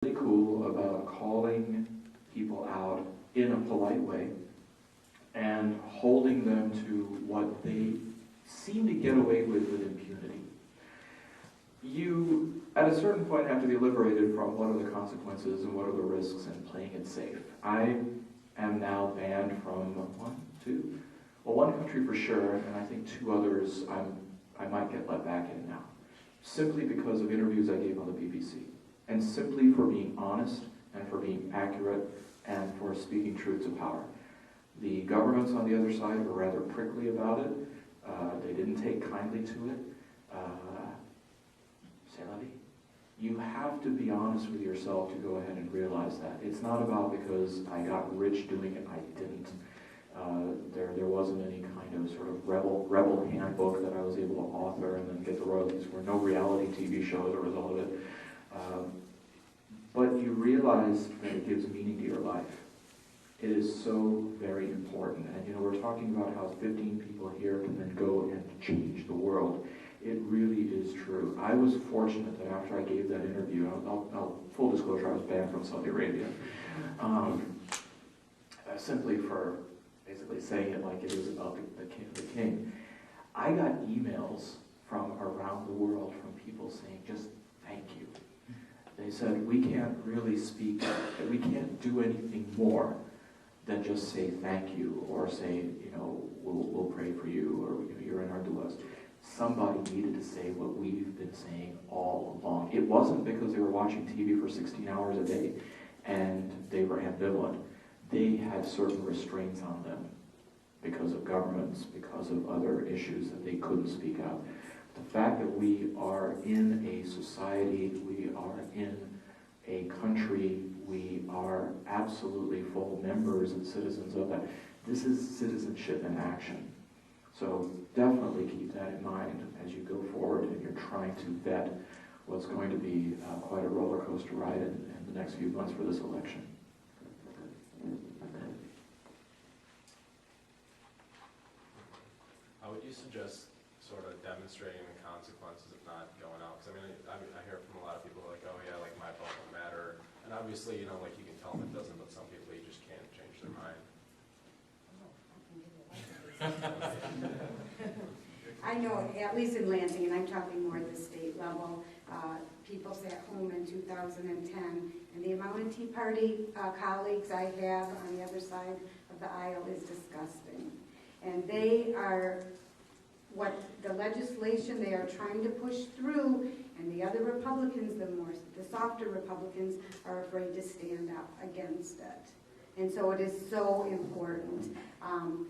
really cool about calling people out in a polite way and holding them to what they seem to get away with impunity. You, at a certain point, have to be liberated from what are the consequences and what are the risks in playing it safe. I am now banned from one country for sure, and I think 2 others I might get let back in now, simply because of interviews I gave on the BBC, and simply for being honest and for being accurate and for speaking truth to power. The governments on the other side were rather prickly about it. They didn't take kindly to it. C'est la vie. You have to be honest with yourself to go ahead and realize that. It's not about because I got rich doing it, I didn't. There wasn't any kind of sort of rebel handbook that I was able to author and then get the royalties. There were no reality TV shows as a result of it. But you realize that it gives meaning to your life. It is so very important. And you know, we're talking about how 15 people here can then go and change the world. It really is true. I was fortunate that after I gave that interview, full disclosure, I was banned from Saudi Arabia, simply for basically saying it like it is about the king. I got emails from around the world from people saying, just thank you. They said, we can't really speak, we can't do anything more than just say thank you or say, you know, we'll pray for you, or you know, you're in our duas. Somebody needed to say what we've been saying all along. It wasn't because they were watching TV for 16 hours a day and they were ambivalent. They had certain restraints on them because of governments, because of other issues that they couldn't speak out. The fact that we are in a society, we are in a country, we are absolutely full members and citizens of that. This is citizenship in action. So definitely keep that in mind as you go forward and you're trying to vet what's going to be quite a roller coaster ride in the next few months for this election. How would you suggest sort of demonstrating the consequences of not going out? Because I hear from a lot of people like, oh yeah, like my vote don't matter. And obviously, you know, like you can tell them it doesn't, but some people you just can't change their mind. I know, at least in Lansing, and I'm talking more at the state level, people sat home in 2010, and the amount of Tea Party colleagues I have on the other side of the aisle is disgusting. And they are, what the legislation they are trying to push through, and the other Republicans, the softer Republicans, are afraid to stand up against it. And so it is so important.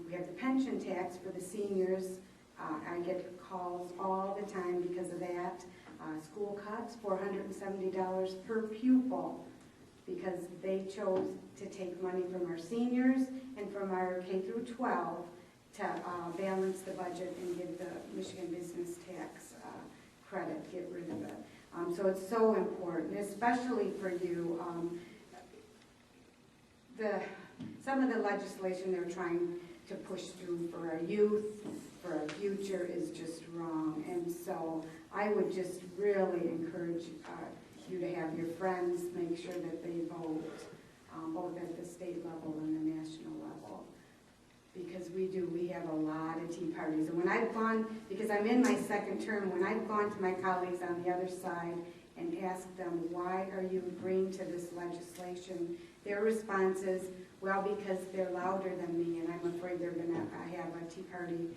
We have the pension tax for the seniors. I get calls all the time because of that. School cuts, $470 per pupil, because they chose to take money from our seniors and from our K through 12 to balance the budget and give the Michigan business tax credit, get rid of it. So it's so important, especially for you. Some of the legislation they're trying to push through for our youth, for our future, is just wrong. And so I would just really encourage you to have your friends make sure that they vote, both at the state level and the national level. Because we have a lot of Tea Parties. And when I've gone, because I'm in my second term, when I've gone to my colleagues on the other side and asked them, why are you agreeing to this legislation? Their response is, well, because they're louder than me, and I'm afraid they're going to have a Tea Party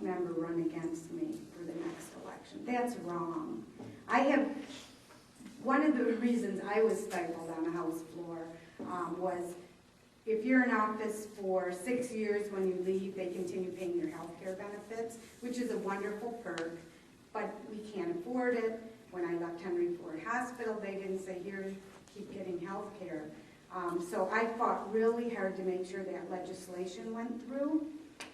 member run against me for the next election. That's wrong. One of the reasons I was stifled on the House floor was, if you're in office for 6 years, when you leave, they continue paying your health care benefits, which is a wonderful perk, but we can't afford it. When I left Henry Ford Hospital, they didn't say, here, keep getting health care. So I fought really hard to make sure that legislation went through,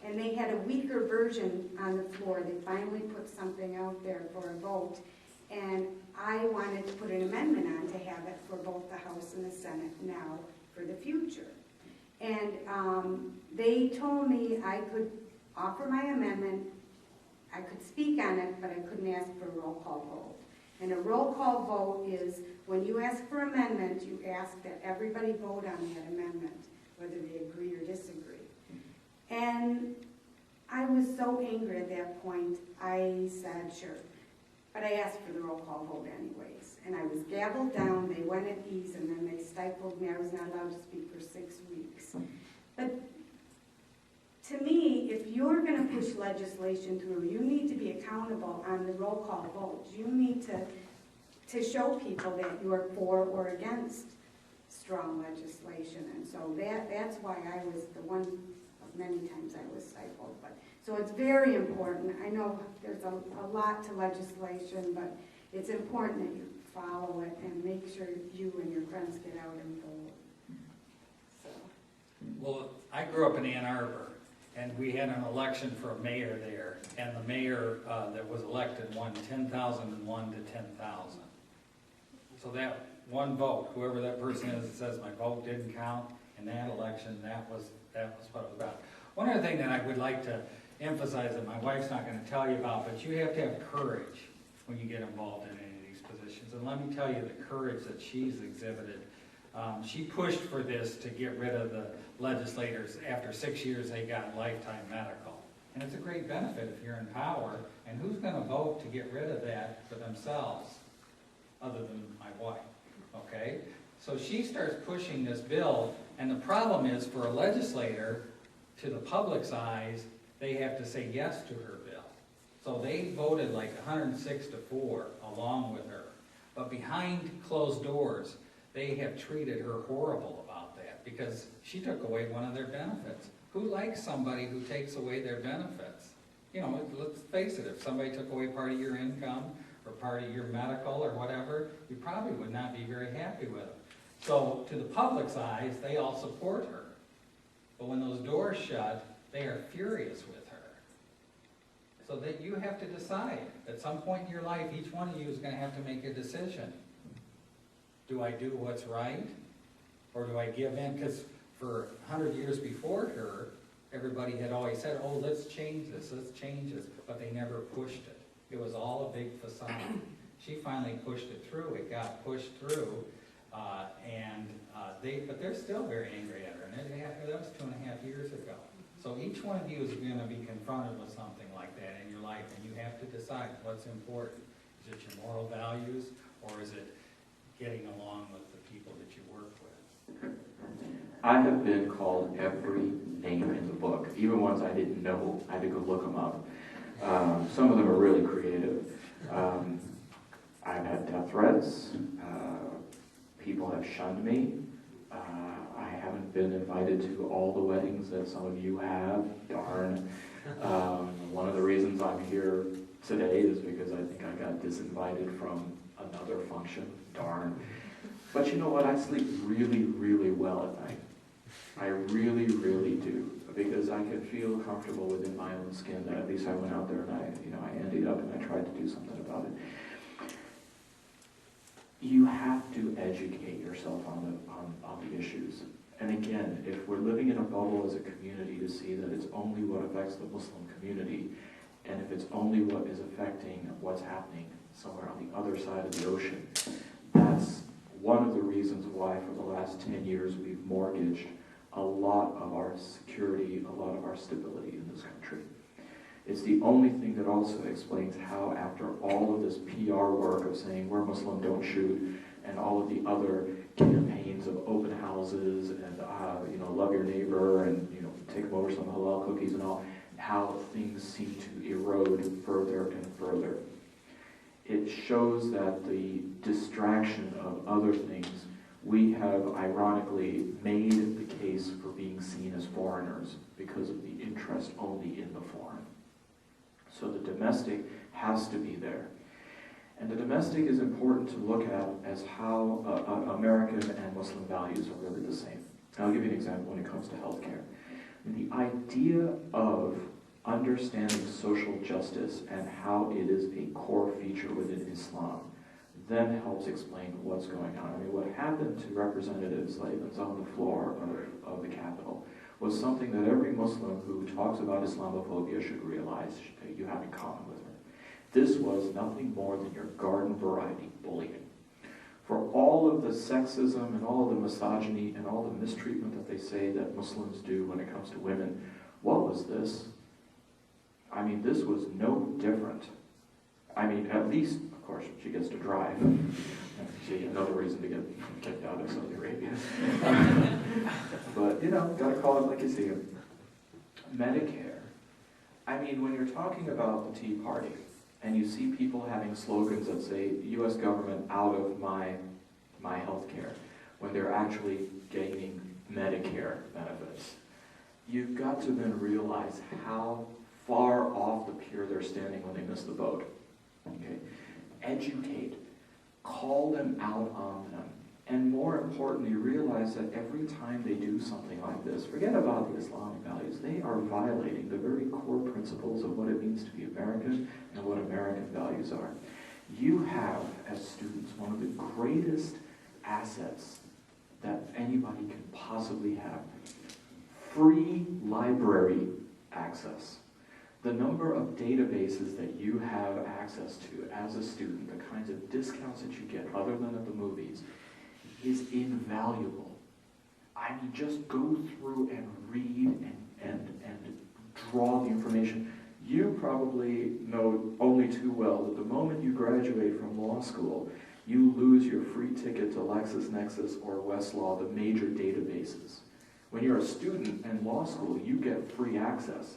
and they had a weaker version on the floor. They finally put something out there for a vote, and I wanted to put an amendment on to have it for both the House and the Senate now for the future. And they told me I could offer my amendment, I could speak on it, but I couldn't ask for a roll call vote. And a roll call vote is when you ask for amendment, you ask that everybody vote on that amendment, whether they agree or disagree. And I was so angry at that point, I said, sure. But I asked for the roll call vote anyways. And I was gavelled down, they went at ease, and then they stifled me. I was not allowed to speak for 6 weeks. But to me, if you're going to push legislation through, you need to be accountable on the roll call votes. You need to show people that you are for or against strong legislation. And so that's why I was the one of many times I was stifled. But so it's very important. I know there's a lot to legislation, but it's important that you follow it and make sure you and your friends get out and vote. So. Well, I grew up in Ann Arbor, and we had an election for a mayor there, and the mayor that was elected won 10,001 to 10,000. So that one vote, whoever that person is that says my vote didn't count in that election, that was what it was about. One other thing that I would like to emphasize that my wife's not going to tell you about, but you have to have courage when you get involved in any of these positions. And let me tell you the courage that she's exhibited. She pushed for this to get rid of the legislators. After 6 years, they got lifetime medical. And it's a great benefit if you're in power. And who's going to vote to get rid of that for themselves, other than my wife? Okay? So she starts pushing this bill, and the problem is for a legislator, to the public's eyes, they have to say yes to her bill. So they voted like 106-4 along with her. But behind closed doors, they have treated her horrible about that because she took away one of their benefits. Who likes somebody who takes away their benefits? You know, let's face it, if somebody took away part of your income or part of your medical or whatever, you probably would not be very happy with them. So to the public's eyes, they all support her. But when those doors shut, they are furious with her. So that you have to decide. At some point in your life, each one of you is going to have to make a decision. Do I do what's right? Or do I give in? Because for 100 years before her, everybody had always said, oh, let's change this, but they never pushed it. It was all a big facade. She finally pushed it through. It got pushed through, but they're still very angry at her, and that was 2.5 years ago. So each one of you is going to be confronted with something like that in your life, and you have to decide what's important. Is it your moral values, or is it getting along with the people that you work with? I have been called every name in the book, even ones I didn't know. I had to go look them up. Some of them are really creative. I've had death threats. People have shunned me. I haven't been invited to all the weddings that some of you have. Darn. One of the reasons I'm here today is because I think I got disinvited from another function. Darn. But you know what? I sleep really, really well at night. I really, really do. Because I can feel comfortable within my own skin that at least I went out there and I ended up and I tried to do something about it. You have to educate yourself on the issues. And again, if we're living in a bubble as a community to see that it's only what affects the Muslim community, and if it's only what is affecting what's happening somewhere on the other side of the ocean, that's one of the reasons why for the last 10 years we've mortgaged a lot of our security, a lot of our stability in this country. It's the only thing that also explains how after all of this PR work of saying we're Muslim, don't shoot, and all of the other campaigns of open houses and love your neighbor and take them over some halal cookies and all, how things seem to erode further and further. It shows that the distraction of other things, we have ironically made the case for being seen as foreigners because of the interest only in the foreign. So the domestic has to be there. And the domestic is important to look at as how American and Muslim values are really the same. I'll give you an example when it comes to healthcare. The idea of understanding social justice and how it is a core feature within Islam then helps explain what's going on. I mean, what happened to Representative Slavens on the floor of the Capitol was something that every Muslim who talks about Islamophobia should realize that you have in common with her. This was nothing more than your garden variety bullying. For all of the sexism and all of the misogyny and all the mistreatment that they say that Muslims do when it comes to women, what was this? I mean, this was no different. I mean, at least, of course, she gets to drive. See, another reason to get kicked out of Saudi Arabia. But, you know, gotta call it like you see it. Medicare. I mean, when you're talking about the Tea Party, and you see people having slogans that say, U.S. government out of my health care, when they're actually gaining Medicare benefits, you've got to then realize how far off the pier they're standing when they miss the boat. Okay? Educate. Call them out on them. And more importantly, realize that every time they do something like this, forget about the Islamic values, they are violating the very core principles of what it means to be American and what American values are. You have, as students, one of the greatest assets that anybody can possibly have. Free library access. The number of databases that you have access to as a student, the kinds of discounts that you get other than at the movies, is invaluable. I mean, just go through and read and draw the information. You probably know only too well that the moment you graduate from law school, you lose your free ticket to LexisNexis or Westlaw, the major databases. When you're a student in law school, you get free access.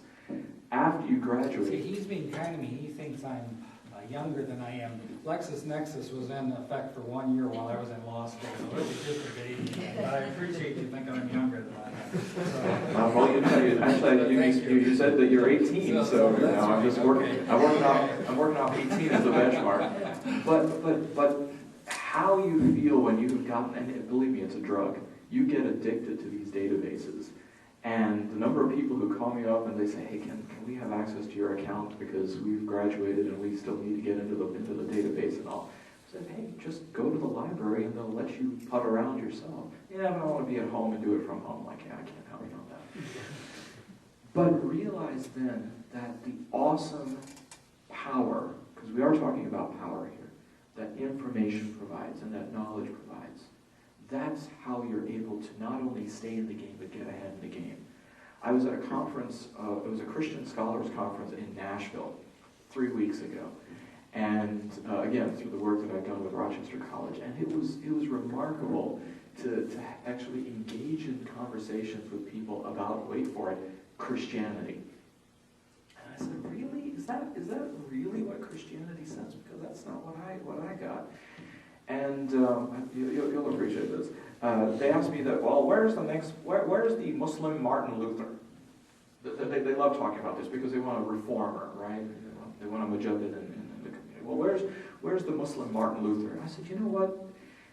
After you graduate... See, he's being kind to me. He thinks I'm younger than I am. LexisNexis was in effect for 1 year while I was in law school, so it was just a baby. But I appreciate you think I'm younger than I am. Well, you said that you're 18, so you know, I'm just working. Okay. I'm working off 18 as a benchmark. But how you feel when you've gotten, and believe me, it's a drug. You get addicted to these databases. And the number of people who call me up and they say, hey, can we have access to your account because we've graduated and we still need to get into the database and all. I said, hey, just go to the library and they'll let you putt around yourself. Yeah, but I want to be at home and do it from home. Like, yeah, I can't help you on that. But realize then that the awesome power, because we are talking about power here, that information provides and that knowledge provides. That's how you're able to not only stay in the game, but get ahead in the game. I was at a conference, it was a Christian Scholars Conference in Nashville 3 weeks ago. And again, through the work that I've done with Rochester College. And it was remarkable to actually engage in conversations with people about, wait for it, Christianity. And I said, really? Is that really what Christianity says? Because that's not what I got. And you'll appreciate this. They asked me that, well, where's the Muslim Martin Luther? They love talking about this because they want a reformer, right? They want a mujaddid in the community. Well, where's the Muslim Martin Luther? And I said, you know what?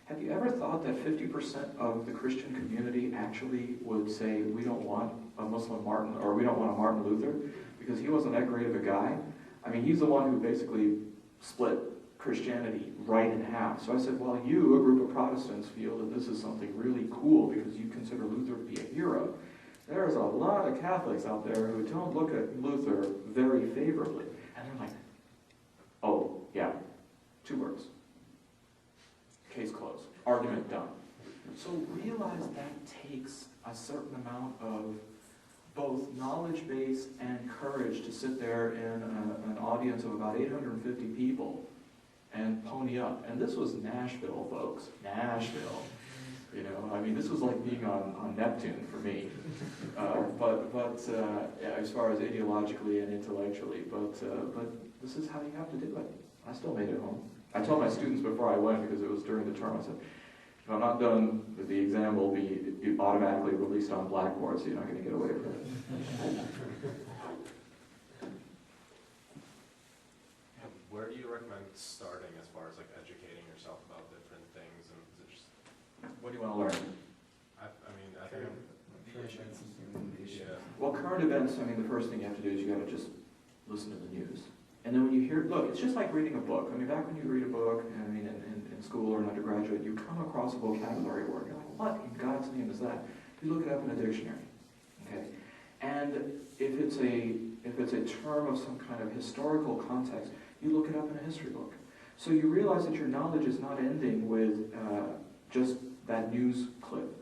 Have you ever thought that 50% of the Christian community actually would say, we don't want a Muslim Martin, or we don't want a Martin Luther, because he wasn't that great of a guy? I mean, he's the one who basically split Christianity right in half. So I said, well, you, a group of Protestants, feel that this is something really cool because you consider Luther to be a hero. There's a lot of Catholics out there who don't look at Luther very favorably. And they're like, oh, yeah, 2 words. Case closed. Argument done. So realize that takes a certain amount of both knowledge base and courage to sit there in an audience of about 850 people and pony up. And this was Nashville, folks. Nashville. You know, I mean, this was like being on Neptune for me. Yeah, as far as ideologically and intellectually. But this is how you have to do it. I still made it home. I told my students before I went, because it was during the term, I said, if I'm not done with the exam, will be automatically released on Blackboard, so you're not going to get away from it. Where do you recommend starting as far as like educating yourself about different things, and is it just? What do you want to learn? I think yeah. Well, current events, I mean, the first thing you have to do is you got to just listen to the news. And then when you hear, look, it's just like reading a book. I mean, back when you read a book, I mean, in school or an undergraduate, you come across a vocabulary word. You're like, what in God's name is that? You look it up in a dictionary, okay? And if it's a term of some kind of historical context, You look it up in a history book. So you realize that your knowledge is not ending with just that news clip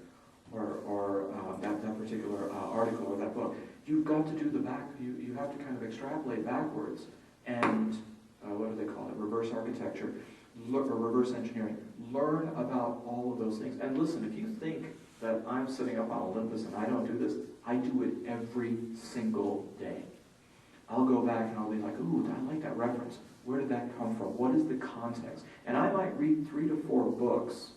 or that particular article or that book. You've got to do the back, you have to kind of extrapolate backwards and, what do they call it, reverse architecture, or reverse engineering. Learn about all of those things. And listen, if you think that I'm sitting up on Olympus and I don't do this, I do it every single day. I'll go back and I'll be like, ooh, I like that reference. Where did that come from? What is the context? And I might read 3 to 4 books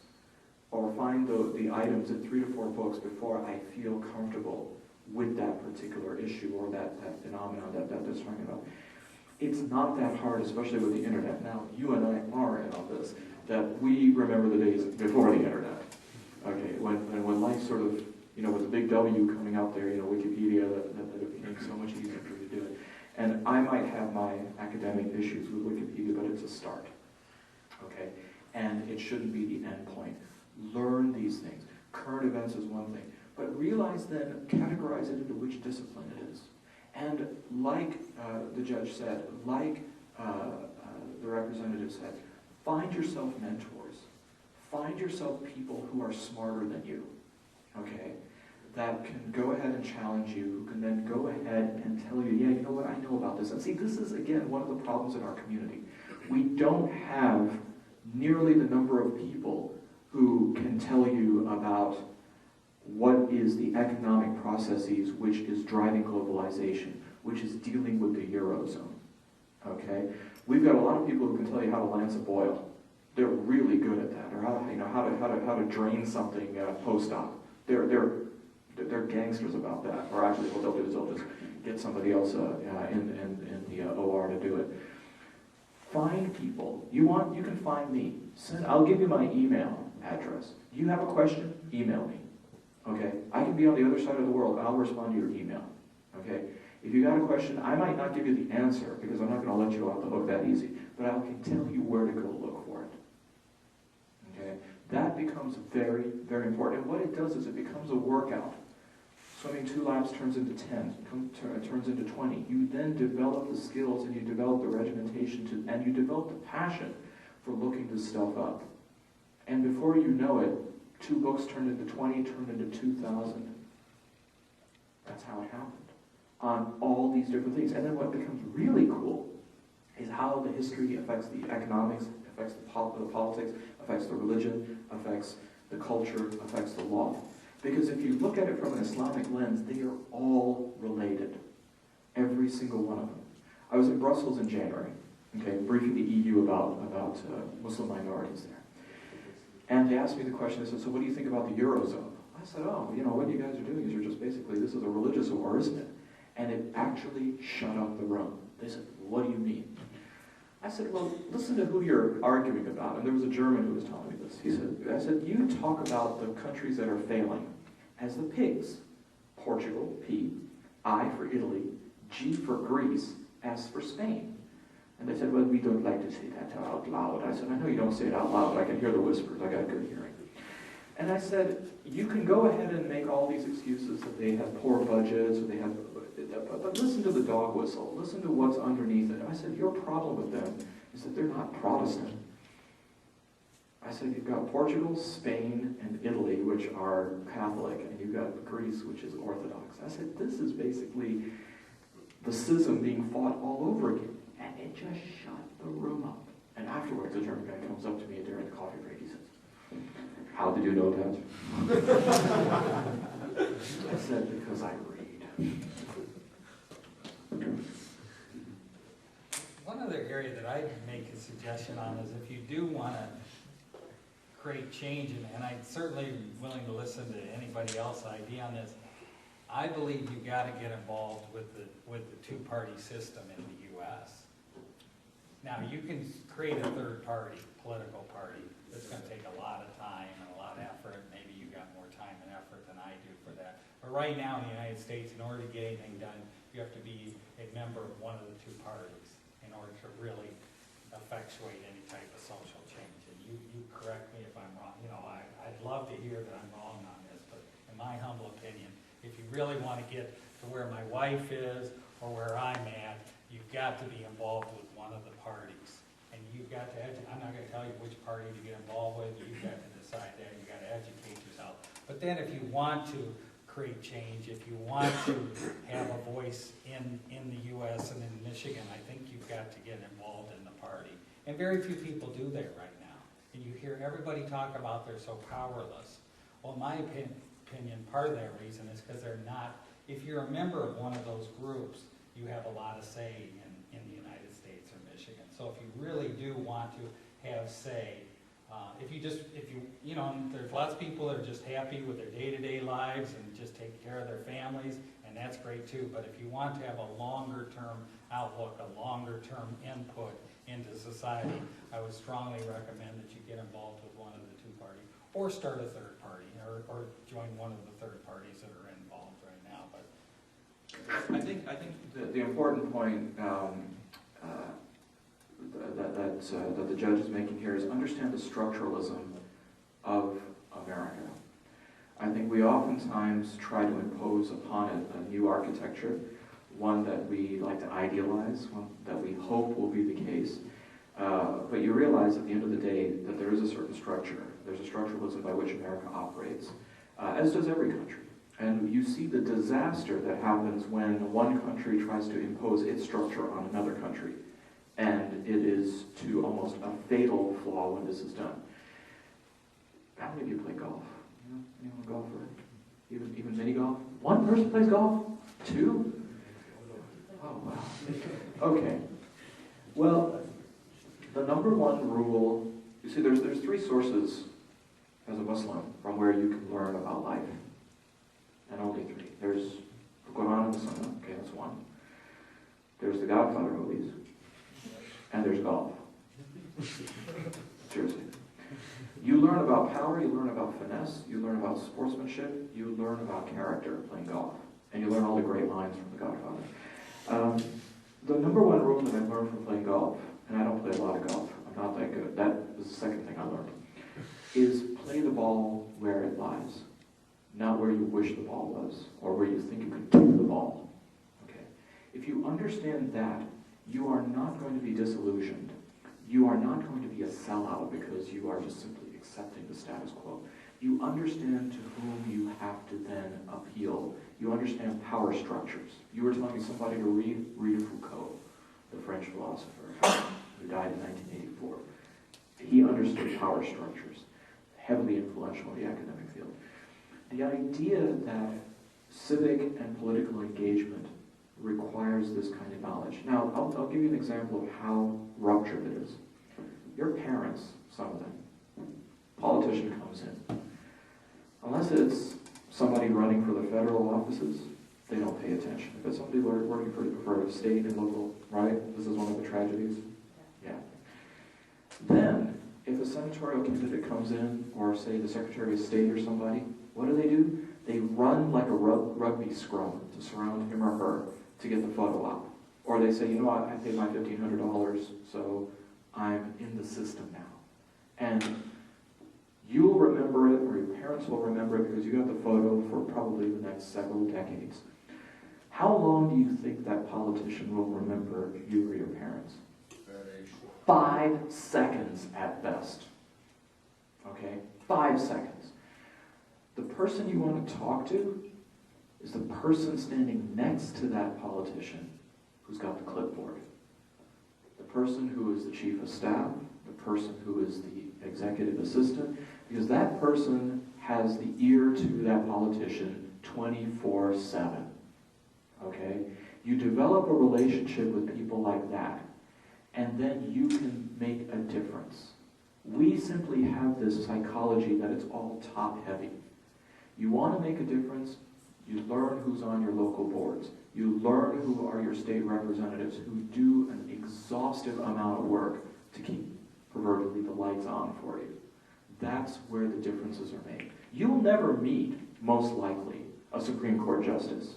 or find the items in 3 to 4 books before I feel comfortable with that particular issue or that phenomenon that they're talking about. It's not that hard, especially with the internet. Now, you and I are in on this, that we remember the days before the internet. Okay, when life sort of, with a big W coming out there, Wikipedia, that it became so much easier for you to do it. And I might have my academic issues with Wikipedia, but it's a start. Okay, and it shouldn't be the end point. Learn these things. Current events is one thing, but realize then, categorize it into which discipline it is. And like the judge said, like the representative said, find yourself mentors. Find yourself people who are smarter than you, okay? That can go ahead and challenge you, who can then go ahead and tell you, yeah, you know what, I know about this. And see, this is, again, one of the problems in our community. We don't have nearly the number of people who can tell you about what is the economic processes which is driving globalization, which is dealing with the Eurozone, okay? We've got a lot of people who can tell you how to lance a boil. They're really good at that, or how to drain something post-op. They're gangsters about that. Or actually, what they'll do is they'll just get somebody else in the OR to do it. Find people. You can find me. I'll give you my email address. You have a question? Email me. Okay? I can be on the other side of the world. I'll respond to your email. Okay? If you got a question, I might not give you the answer because I'm not going to let you off the hook that easy. But I can tell you where to go look for it. Okay? That becomes very, very important. And what it does is it becomes a workout. Swimming 2 laps turns into 10, turns into 20. You then develop the skills and you develop the regimentation and you develop the passion for looking this stuff up. And before you know it, 2 books turned into 20, turned into 2,000. That's how it happened. On all these different things. And then what becomes really cool is how the history affects the economics, affects the politics, affects the religion, affects the culture, affects the law. Because if you look at it from an Islamic lens, they are all related. Every single one of them. I was in Brussels in January, okay, briefing the EU about Muslim minorities there. And they asked me the question, they said, so what do you think about the Eurozone? I said, oh, what you guys are doing is you're just basically, this is a religious war, isn't it? And it actually shut up the room. They said, what do you mean? I said, well, listen to who you're arguing about. And there was a German who was telling me this. I said, you talk about the countries that are failing as the pigs. Portugal, P, I for Italy, G for Greece, S for Spain. And they said, well, we don't like to say that out loud. I said, I know you don't say it out loud, but I can hear the whispers. I got good hearing. And I said, you can go ahead and make all these excuses that they have poor budgets, or they have, but listen to the dog whistle. Listen to what's underneath it. I said, your problem with them is that they're not Protestant. I said, you've got Portugal, Spain, and Italy, which are Catholic, and you've got Greece, which is Orthodox. I said, this is basically the schism being fought all over again. And it just shut the room up. And afterwards, the German guy comes up to me during the coffee break. He says, how did you know that? I said, because I read. One other area that I'd make a suggestion on is if you do want to create change, and I'm certainly willing to listen to anybody else's idea on this, I believe you've got to get involved with the two-party system in the U.S. Now, you can create a third party, political party. It's going to take a lot of time and a lot of effort. Maybe you've got more time and effort than I do for that. But right now in the United States, in order to get anything done, you have to be a member of one of the two parties in order to really effectuate any type of social change. And you correct me if I'm wrong. I'd love to hear that I'm wrong on this, but in my humble opinion, if you really want to get to where my wife is or where I'm at, you've got to be involved with one of the parties. you've got to I'm not gonna tell you which party to get involved with, you've got to decide that, you gotta educate yourself. But then if you want to create change, if you want to have a voice in the US and in Michigan, I think you've got to get involved in the party. And very few people do that right now. And you hear everybody talk about they're so powerless. Well, in my opinion, part of that reason is because they're not, if you're a member of one of those groups, you have a lot of say in the United States or Michigan. So if you really do want to have say, there's lots of people that are just happy with their day-to-day lives and just taking care of their families, and that's great too. But if you want to have a longer-term outlook, a longer-term input into society, I would strongly recommend that you get involved with one of the two parties, or start a third party, or join one of the third parties that are involved right now. But I think the important point that the judge is making here is understand the structuralism of America. I think we oftentimes try to impose upon it a new architecture, one that we like to idealize, one that we hope will be the case. But you realize at the end of the day that there is a certain structure. There's a structuralism by which America operates, as does every country. And you see the disaster that happens when one country tries to impose its structure on another country. And it is to almost a fatal flaw when this is done. How many of you play golf? Anyone a golfer? Even mini golf? One person plays golf? Two? Oh, wow. Okay. Well, the number one rule, you see, there's three sources as a Muslim from where you can learn about life. And only three. There's the Quran and the Sunnah. Okay, that's one. There's the Godfather movies. And there's golf. Seriously. You learn about power, you learn about finesse, you learn about sportsmanship, you learn about character playing golf. And you learn all the great lines from the Godfather. The number one rule that I've learned from playing golf, and I don't play a lot of golf, I'm not that good, that was the second thing I learned, is play the ball where it lies. Not where you wish the ball was, or where you think you could kick the ball. Okay? If you understand that, you are not going to be disillusioned. You are not going to be a sellout because you are just simply accepting the status quo. You understand to whom you have to then appeal. You understand power structures. You were telling somebody to read Foucault, the French philosopher who died in 1984. He understood power structures, heavily influential in the academic field. The idea that civic and political engagement requires this kind of knowledge. Now, I'll give you an example of how ruptured it is. Your parents, some of them, politician comes in. Unless it's somebody running for the federal offices, they don't pay attention. If it's somebody working for state and local, right? This is one of the tragedies. Yeah. Then, if a senatorial candidate comes in, or say the Secretary of State or somebody, what do? They run like a rugby scrum to surround him or her to get the photo op. Or they say, you know what, I paid my $1,500, so I'm in the system now. And you'll remember it, or your parents will remember it, because you got the photo for probably the next several decades. How long do you think that politician will remember you or your parents? 5 seconds at best. Okay? 5 seconds. The person you want to talk to is the person standing next to that politician who's got the clipboard. The person who is the chief of staff, the person who is the executive assistant, because that person has the ear to that politician 24/7. Okay? You develop a relationship with people like that, and then you can make a difference. We simply have this psychology that it's all top-heavy. You want to make a difference, you learn who's on your local boards. You learn who are your state representatives who do an exhaustive amount of work to keep, proverbially, the lights on for you. That's where the differences are made. You'll never meet, most likely, a Supreme Court justice.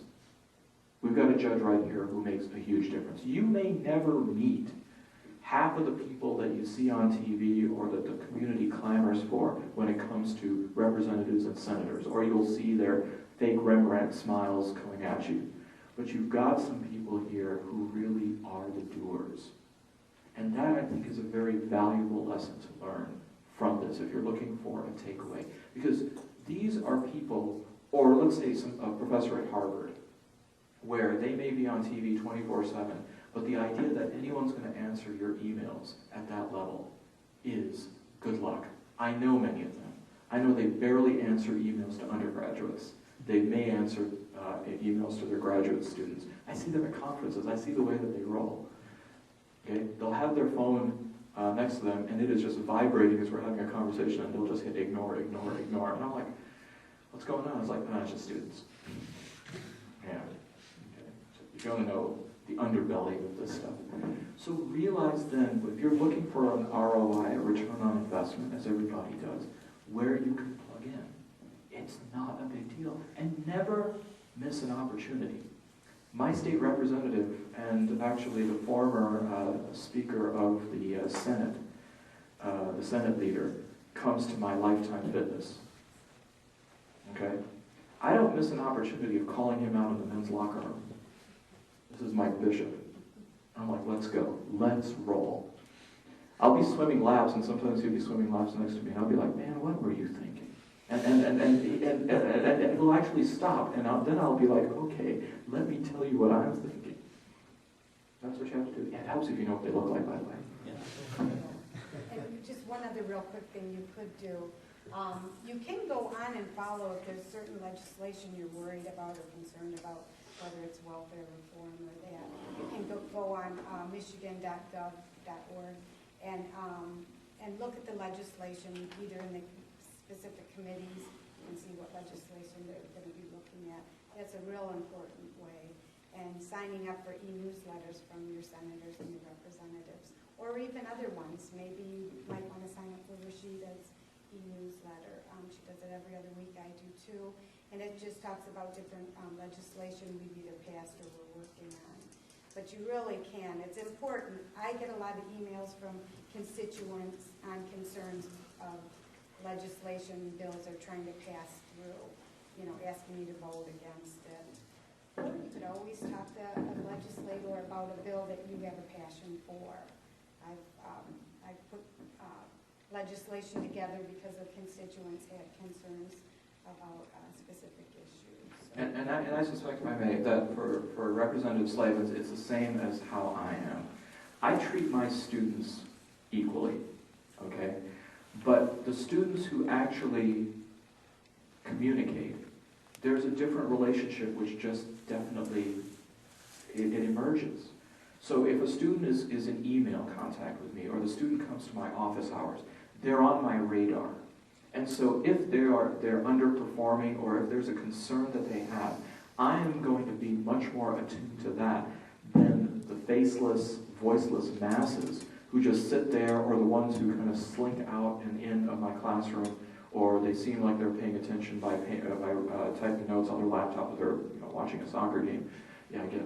We've got a judge right here who makes a huge difference. You may never meet half of the people that you see on TV or that the community clamors for when it comes to representatives and senators, or you'll see their fake Rembrandt smiles coming at you. But you've got some people here who really are the doers. And that, I think, is a very valuable lesson to learn from this if you're looking for a takeaway. Because these are people, or let's say a professor at Harvard, where they may be on TV 24/7, but the idea that anyone's going to answer your emails at that level is good luck. I know many of them. I know they barely answer emails to undergraduates. They may answer emails to their graduate students. I see them at conferences. I see the way that they roll. Okay? They'll have their phone next to them, and it is just vibrating as we're having a conversation, and they'll just hit ignore, ignore, ignore. And I'm like, what's going on? It's like, it's just students. Yeah. Okay. So you want to know the underbelly of this stuff. So realize then, if you're looking for an ROI, a return on investment, as everybody does, where you can plug in. It's not a big deal. And never miss an opportunity. My state representative, and actually the former Speaker of the Senate leader, comes to my Lifetime Fitness. Okay? I don't miss an opportunity of calling him out in the men's locker room. This is Mike Bishop. I'm like, let's go. Let's roll. I'll be swimming laps, and sometimes he'll be swimming laps next to me, and I'll be like, man, what were you thinking? And he'll actually stop, and then I'll be like, okay, let me tell you what I'm thinking. That's what you have to do. It helps if you know what they look like, by the way. Yeah. And just one other real quick thing you could do. You can go on and follow if there's certain legislation you're worried about or concerned about, whether it's welfare reform or that. You can go on michigan.gov.org and look at the legislation, either in the specific committees, and see what legislation they're going to be looking at. That's a real important way. And signing up for e-newsletters from your senators and your representatives, or even other ones. Maybe you might want to sign up for Rashida's e-newsletter. She does it every other week. I do too. And it just talks about different legislation we've either passed or we're working on. But you really can. It's important. I get a lot of emails from constituents on concerns of legislation bills are trying to pass through, asking me to vote against it. You could always talk to a legislator about a bill that you have a passion for. I've put legislation together because of constituents had concerns about specific issues. So. And I suspect, if I may, that for Representative Slavens, it's the same as how I am. I treat my students equally, okay? But the students who actually communicate, there's a different relationship which just definitely, it emerges. So if a student is in email contact with me, or the student comes to my office hours, they're on my radar. And so if they're underperforming, or if there's a concern that they have, I am going to be much more attuned to that than the faceless, voiceless masses who just sit there, or the ones who kind of slink out and in of my classroom, or they seem like they're paying attention by typing notes on their laptop, or they're watching a soccer game,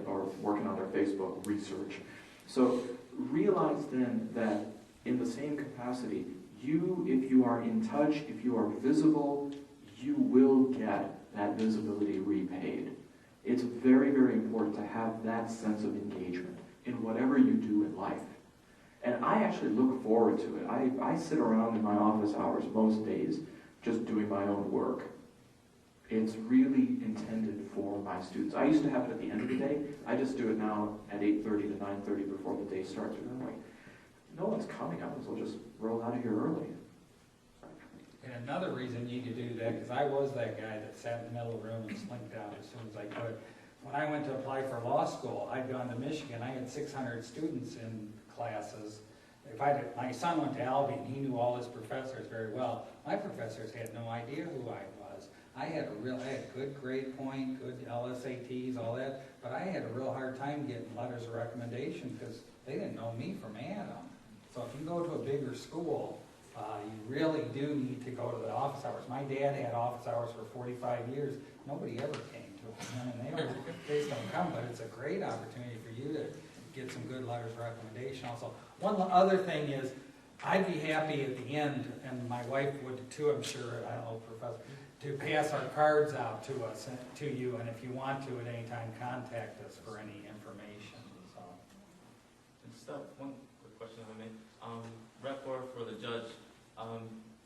or working on their Facebook research. So realize then that in the same capacity, if you are in touch, if you are visible, you will get that visibility repaid. It's very, very important to have that sense of engagement in whatever you do in life. And I actually look forward to it. I sit around in my office hours most days just doing my own work. It's really intended for my students. I used to have it at the end of the day. I just do it now at 8:30 to 9:30 before the day starts. And I'm like, no one's coming. I might as well just roll out of here early. And another reason you could do that, because I was that guy that sat in the middle of the room and slinked out as soon as I could. When I went to apply for law school, I'd gone to Michigan. I had 600 students in classes. My son went to Albany, and he knew all his professors very well. My professors had no idea who I was. I had a good grade point, good LSATs, all that, but I had a real hard time getting letters of recommendation because they didn't know me from Adam. So if you go to a bigger school, you really do need to go to the office hours. My dad had office hours for 45 years. Nobody ever came to him, and they just don't come, but it's a great opportunity for you to get some good letters of recommendation. Also, one other thing is, I'd be happy at the end, and my wife would too, I'm sure, I don't know, Professor, to pass our cards out to us, to you, and if you want to at any time, contact us for any information. So. Just one quick question. if I may. Rep for the judge.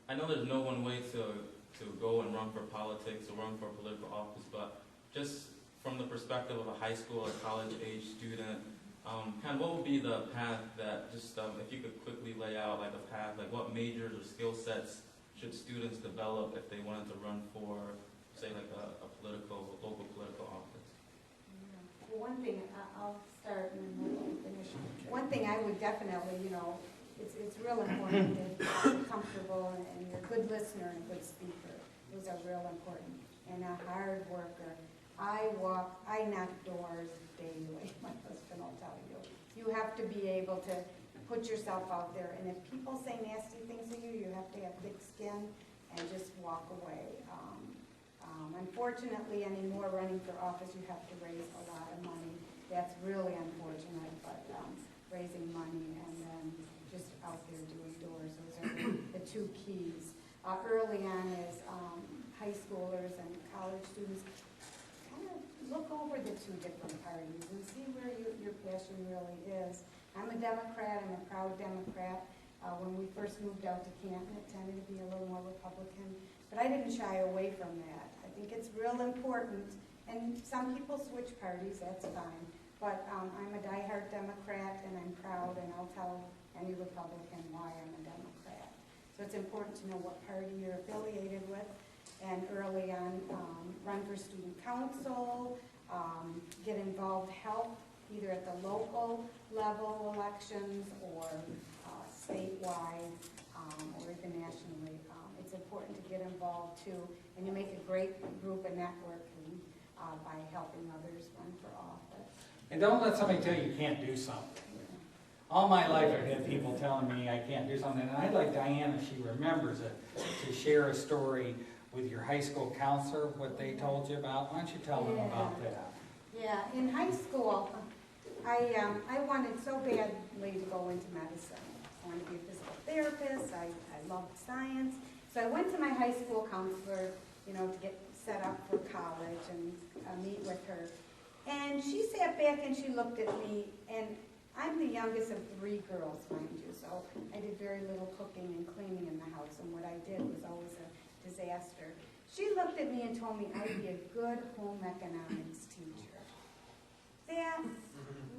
I know there's no one way to go and run for politics or run for a political office, but just from the perspective of a high school or college-age student, kind of what would be the path that, just if you could quickly lay out like a path, like what majors or skill sets should students develop if they wanted to run for, say, like a local political office? Well, one thing, I'll start and then we'll finish. One thing I would definitely, it's real important that you're comfortable and you're a good listener and a good speaker. Those are real important. And a hard worker. I knock doors daily, my husband will tell you. You have to be able to put yourself out there. And if people say nasty things to you, you have to have thick skin and just walk away. Unfortunately, anymore, running for office, you have to raise a lot of money. That's really unfortunate, but raising money and then just out there doing doors, those are the two keys. Early on as high schoolers and college students, kind of look over the two different parties and see where your passion really is. I'm a Democrat, I'm a proud Democrat. When we first moved out to Canton, it tended to be a little more Republican, but I didn't shy away from that. I think it's real important, and some people switch parties, that's fine, but I'm a diehard Democrat, and I'm proud, and I'll tell any Republican why I'm a Democrat. So it's important to know what party you're affiliated with, and early on, run for student council, get involved, help, either at the local level elections or statewide, or even nationally. It's important to get involved too, and you make a great group of networking by helping others run for office. And don't let somebody tell you can't do something. All my life I've had people telling me I can't do something, and I'd like Diana, if she remembers it, to share a story with your high school counselor, what they told you about. Why don't you tell them about that? Yeah, in high school, I wanted so badly to go into medicine. I wanted to be a physical therapist. I loved science. So I went to my high school counselor, to get set up for college and meet with her. And she sat back and she looked at me, and I'm the youngest of 3 girls, mind you, so I did very little cooking and cleaning in the house, and what I did was always a disaster. She looked at me and told me I'd be a good home economics teacher. That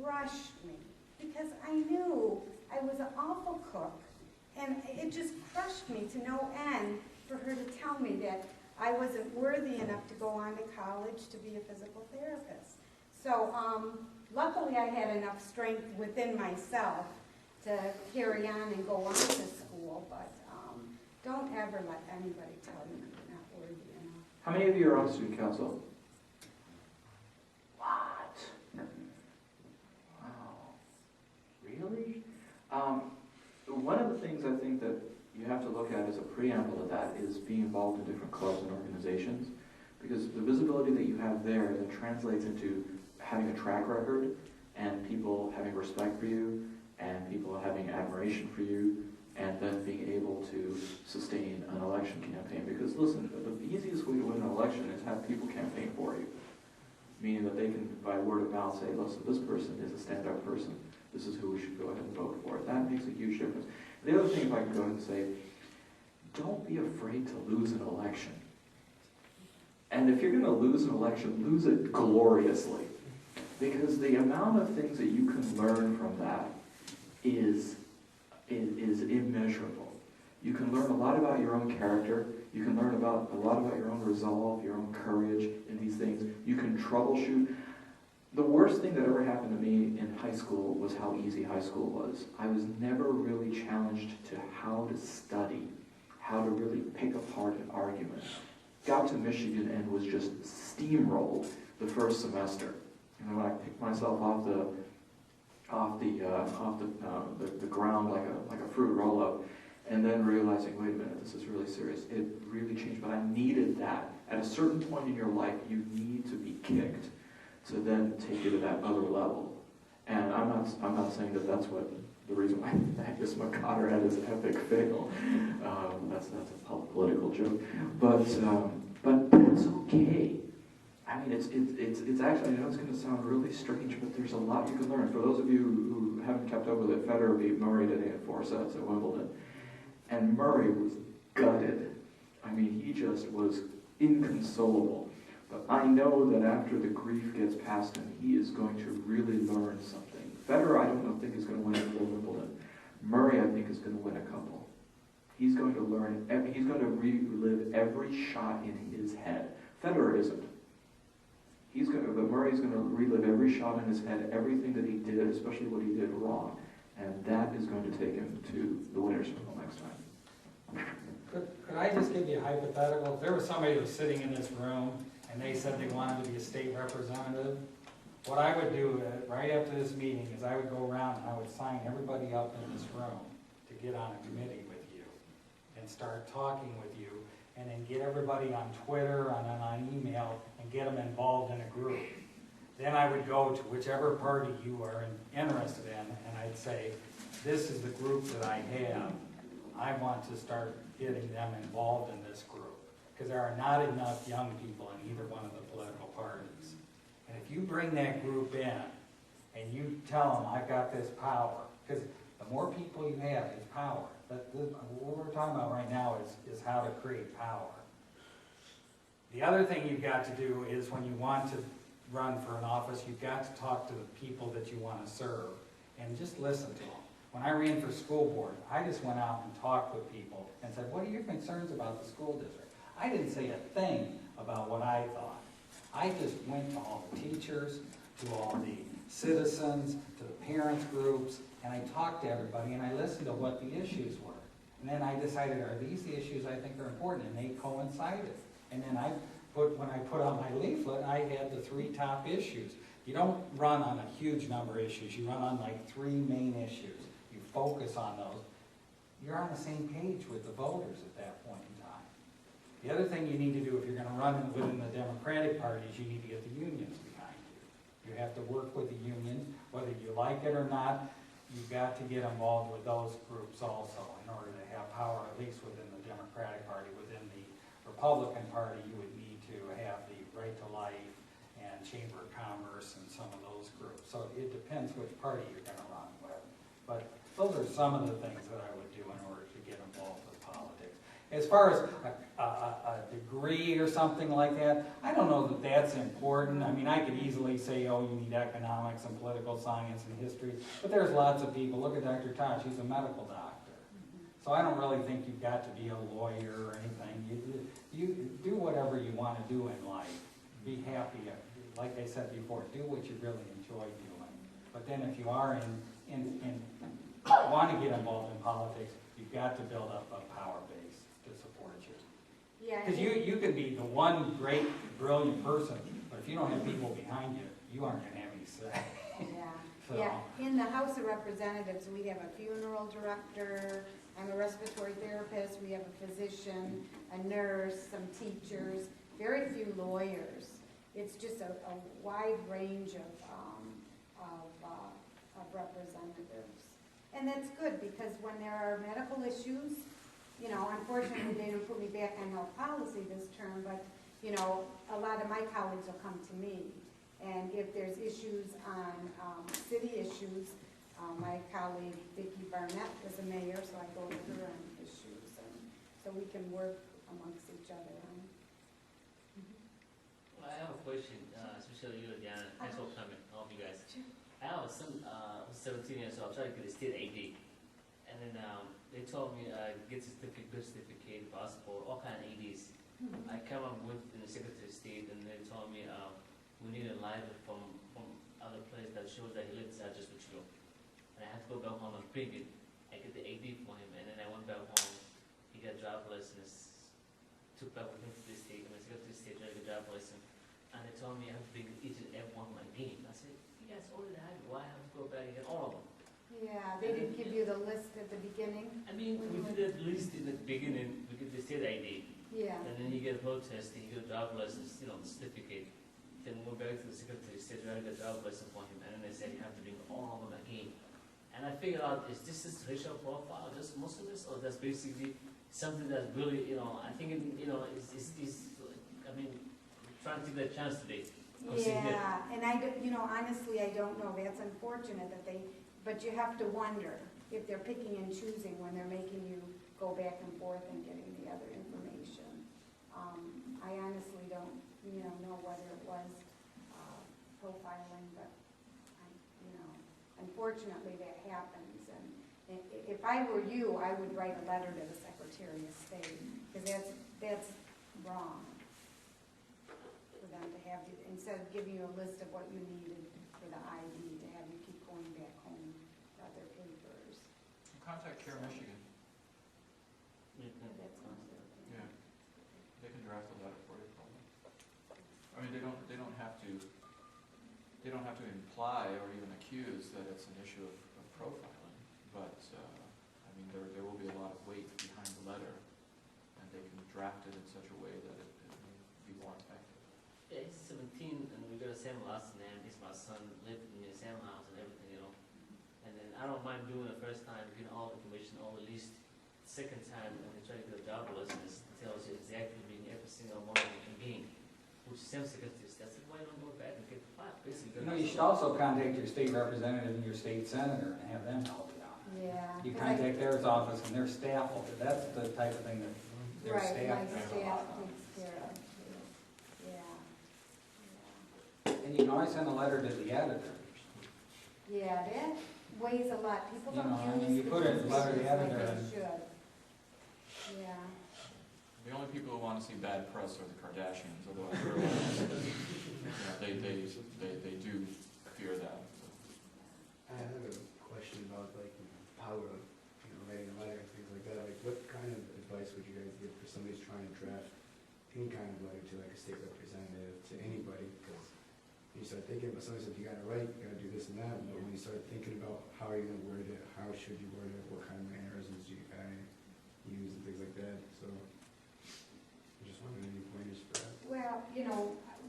crushed me, because I knew I was an awful cook, and it just crushed me to no end for her to tell me that I wasn't worthy enough to go on to college to be a physical therapist. So luckily I had enough strength within myself to carry on and go on to school, but don't ever let anybody tell you you're not worthy enough. How many of you are on student council? What? Wow. Really? One of the things I think that you have to look at as a preamble to that is being involved in different clubs and organizations, because the visibility that you have there that translates into having a track record and people having respect for you and people having admiration for you, and then being able to sustain an election campaign. Because listen, the easiest way to win an election is have people campaign for you, meaning that they can, by word of mouth, say, listen, this person is a stand-up person. This is who we should go ahead and vote for. That makes a huge difference. The other thing, if I can go ahead and say, don't be afraid to lose an election. And if you're going to lose an election, lose it gloriously. Because the amount of things that you can learn from that is immeasurable. You can learn a lot about your own character. You can learn a lot about your own resolve, your own courage in these things. You can troubleshoot. The worst thing that ever happened to me in high school was how easy high school was. I was never really challenged to how to study, how to really pick apart an argument. Got to Michigan and was just steamrolled the first semester. When I picked myself off the ground like a fruit roll-up, and then realizing, wait a minute, this is really serious. It really changed, but I needed that. At a certain point in your life, you need to be kicked to then take you to that other level. And I'm not saying that that's what the reason why Magnus McCotter had his epic fail. That's a political joke, but it's okay. I mean, it's actually, I know it's going to sound really strange, but there's a lot you can learn. For those of you who haven't kept up with it, Federer beat Murray today in 4 sets at Wimbledon. And Murray was gutted. I mean, he just was inconsolable. But I know that after the grief gets past him, he is going to really learn something. Federer, I don't think is going to win another Wimbledon. Murray, I think, is going to win a couple. He's going to learn, he's going to relive every shot in his head. Federer isn't. But Murray's going to relive every shot in his head, everything that he did, especially what he did wrong. And that is going to take him to the winner's circle next time. Could I just give you a hypothetical? If there was somebody who was sitting in this room and they said they wanted to be a state representative, what I would do right after this meeting is I would go around and I would sign everybody up in this room to get on a committee with you and start talking with you, and then get everybody on Twitter and then on email and get them involved in a group. Then I would go to whichever party you are interested in, and I'd say, this is the group that I have. I want to start getting them involved in this group, because there are not enough young people in either one of the political parties. And if you bring that group in and you tell them, I've got this power, because the more people you have, it's power. What we're talking about right now is how to create power. The other thing you've got to do is when you want to run for an office, you've got to talk to the people that you want to serve and just listen to them. When I ran for school board, I just went out and talked with people and said, what are your concerns about the school district? I didn't say a thing about what I thought. I just went to all the teachers, to all the citizens, to the parents groups, and I talked to everybody and I listened to what the issues were. And then I decided, are these the issues I think are important? And they coincided. And then when I put out my leaflet, I had the 3 top issues. You don't run on a huge number of issues. You run on like 3 main issues. You focus on those. You're on the same page with the voters at that point in time. The other thing you need to do if you're going to run within the Democratic Party is you need to get the unions behind you. You have to work with the unions, whether you like it or not. You've got to get involved with those groups also in order to have power, at least within the Democratic Party. Within the Republican Party, you would need to have the Right to Life and Chamber of Commerce and some of those groups. So it depends which party you're going to run with. But those are some of the things that I would do in order to get involved with politics. As far as a degree or something like that, I don't know that that's important. I mean, I could easily say, oh, you need economics and political science and history, but there's lots of people. Look at Dr. Tosh, he's a medical doctor. So I don't really think you've got to be a lawyer or anything. You do whatever you want to do in life. Be happy. Like I said before, do what you really enjoy doing. But then if you are want to get involved in politics, you've got to build up a power base to support you. Yeah. Because you can be the one great, brilliant person, but if you don't have people behind you, you aren't going to have any say. Yeah. So, Yeah, in the House of Representatives, we have a funeral director, I'm a respiratory therapist, we have a physician, a nurse, some teachers, very few lawyers. It's just a wide range of representatives. And that's good, because when there are medical issues, you know, unfortunately they didn't put me back on health policy this term, but, you know, a lot of my colleagues will come to me. And if there's issues on city issues, my colleague Vicki Barnett was a mayor, so I go to her on issues, and so we can work amongst each other on it. Well, I have a question, especially you, Diana. Thanks for coming, all of you guys. I have a son, 17 years old. I'm trying to get a state ID, and then they told me get certificate, birth certificate, passport, all kind of IDs. I come up with in the Secretary of State, and they told me we need a letter from other place that shows that he lives just with you. And I had to go back home and bring it. I get the ID for him, and then I went back home. He got driver's license. Took back with him to the state, and I got to the state, tried to get driver's license. And they told me I have to bring each and every one of my name. I said, you guys already have it. Why have to go back and get all of them? Yeah, they didn't give you the list at the beginning? I mean, we did at least in the beginning, we get the state ID. Yeah. And then you get a protest, and you get a driver's license, the certificate. Then we went back to the Secretary of State, tried to get a driver's license for him, and then they said you have to bring all of them again. And I figured out, is this his racial profile, just Muslims, or that's basically something that's really, I think, I mean, trying to take that chance today. Yeah, and I don't, honestly, I don't know. That's unfortunate that they but you have to wonder if they're picking and choosing when they're making you go back and forth and getting the other information. I honestly don't, know whether it was profiling, but, unfortunately that happens. And if I were you, I would write a letter to the Secretary of State, because that's wrong for them to have, instead of giving you a list of what you needed for the ID, to have you keep going back home to other papers. Contact CAIR Michigan. That sounds good. Yeah, they can draft a letter for you, probably. I mean, they don't have to imply or even accuse that it's an issue of profiling, but I mean, there will be a lot of weight behind the letter, and they can draft it in such a way that it may be more effective. Yeah, he's 17, and we got the same last name. He's my son, lived in the same house and everything, And then I don't mind doing the first time, getting all the information, or at least second time when they try to get a job license, it tells you exactly being every single one and being, which seems to get this. That's why I don't go back and get the file. Basically, You should also contact your state representative and your state senator and have them help you out. Yeah. You contact their office and their staff will, that's the type of thing that their Right, staff my does. staff takes care of, yeah. And you can always send a letter to the editor. Yeah, that weighs a lot. People You don't know, I use mean, you put it in the letter to like editor they and- should. Yeah. The only people who want to see bad press are the Kardashians, otherwise they do fear that. I have a question about like the power of, writing a letter and things like that. Like what kind of advice would you guys give for somebody who's trying to draft any kind of letter to like a state representative, to anybody? Because you start thinking about somebody says you gotta write, you gotta do this and that, but when you start thinking about how are you gonna word it, how should you word it, what kind of mannerisms do you use and things like that. So I just wondering any pointers for that. Well,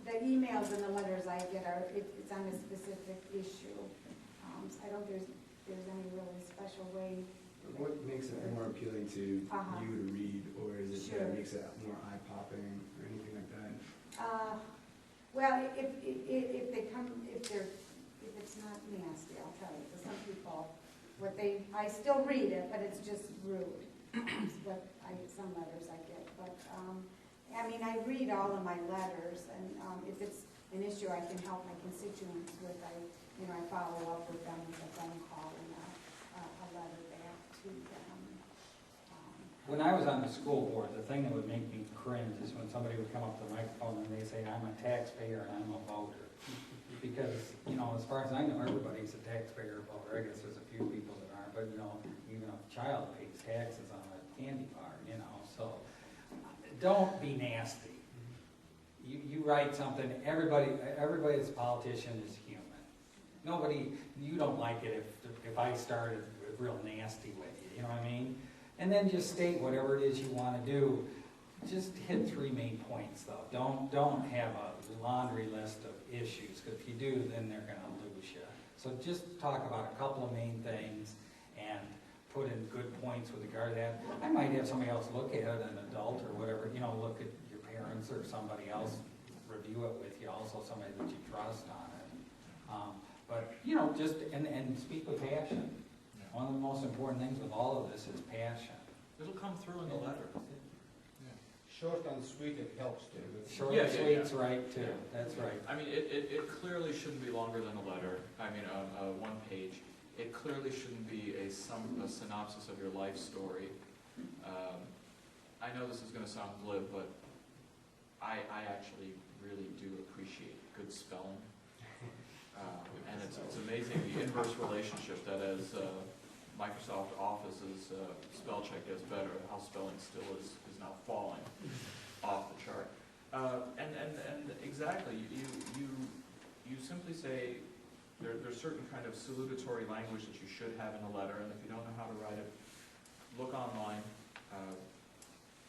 the emails and the letters I get it's on a specific issue. I don't think there's any really special way. What makes it more appealing to you to read, or is it Sure. that makes it more eye-popping or anything like that? Well, if it's not nasty, I'll tell you. For some people, I still read it, but it's just rude. Some letters I get, but I read all of my letters, and if it's an issue I can help my constituents with, I follow up with them with a phone call and a letter back to them. When I was on the school board, the thing that would make me cringe is when somebody would come up to the microphone and they say, I'm a taxpayer and I'm a voter. Because, as far as I know, everybody's a taxpayer or voter. I guess there's a few people that aren't, but even a child pays taxes on a candy bar, so don't be nasty. You write something, everybody that's a politician is human. You don't like it if I started real nasty with you, you know what I mean? And then just state whatever it is you want to do. Just hit 3 main points, though. Don't have a laundry list of issues, because if you do, then they're going to lose you. So just talk about a couple of main things and put in good points with regard to that. I might have somebody else look at it, an adult or whatever, look at your parents or somebody else, review it with you, also somebody that you trust on it. But, just, and speak with passion. One of the most important things with all of this is passion. It'll come through in the letter. Short and sweet, it helps too. Short and sweet's right, too. Yeah. That's right. I mean, it clearly shouldn't be longer than a letter. I mean, one page. It clearly shouldn't be a synopsis of your life story. I know this is going to sound glib, but I actually really do appreciate good spelling. And it's amazing the inverse relationship that as Microsoft Office's spell check gets better, how spelling still is now falling off the chart. And exactly, you simply say there's certain kind of salutatory language that you should have in a letter, and if you don't know how to write it, look online,